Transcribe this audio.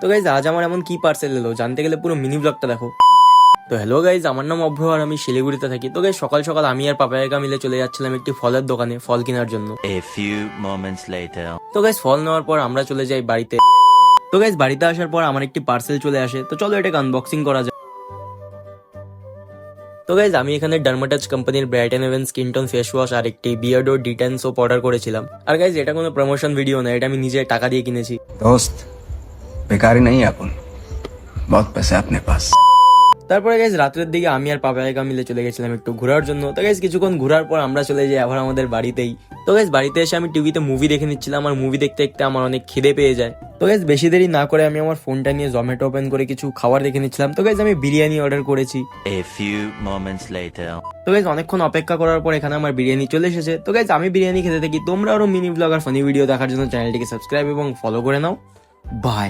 তো গাইজ আজ আমার এমন কি পার্সেল এলো জানতে গেলে পুরো মিনি ব্লগটা দেখো। তো হ্যালো গাইজ, আমার নাম অভ্র আর আমি শিলিগুড়িতে থাকি। তো গাইজ সকাল সকাল আমি আর পাপায়াকা মিলে চলে যাচ্ছিলাম একটি ফলের দোকানে ফল কেনার জন্য। A few moments later. তো গাইজ ফল নেওয়ার পর আমরা চলে যাই বাড়িতে। তো গাইজ বাড়িতে আসার পর আমার একটি পার্সেল চলে আসে, তো চলো এটাকে আনবক্সিং করা যায়। তো গাইজ আমি এখানে ডার্মাটাচ কোম্পানির Brighton এভেন skin tone face wash আর একটি বিয়ার্ডো ডিটেন সোপ অর্ডার করেছিলাম। আর গাইজ এটা কোনো প্রমোশন ভিডিও না, এটা আমি নিজে টাকা দিয়ে কিনেছি। दोस्त बेकारी नहीं है अपन, बहुत पैसे है अपने पास। তারপরে গাইজ রাত্রের দিকে আমি আর পাপায়াকা মিলে চলে গেছিলাম একটু ঘোরার জন্য। তো গাইজ কিছুক্ষণ ঘোরার পর আমরা চলে যাই আবার আমাদের বাড়িতেই। তো গাইজ বাড়িতে এসে আমি টিভিতে মুভি দেখে নিচ্ছিলাম আর মুভি দেখতে দেখতে আমার অনেক খিদে পেয়ে যায়। তো গাইজ বেশি দেরি না করে আমি আমার ফোনটা নিয়ে জোম্যাটো ওপেন করে কিছু খাবার দেখে নিচ্ছিলাম। তো গাইজ আমি বিরিয়ানি অর্ডার করেছি। A few moments later. তো গাইজ অনেকক্ষণ অপেক্ষা করার পর এখানে আমার বিরিয়ানি চলে এসেছে। তো গাইজ আমি বিরিয়ানি খেতে থাকি, তোমরা আরো মিনি ব্লগ আর ফানি ভিডিও দেখার জন্য চ্যানেলটিকে সাবস্ক্রাইব এবং ফলো করে নাও। বাই।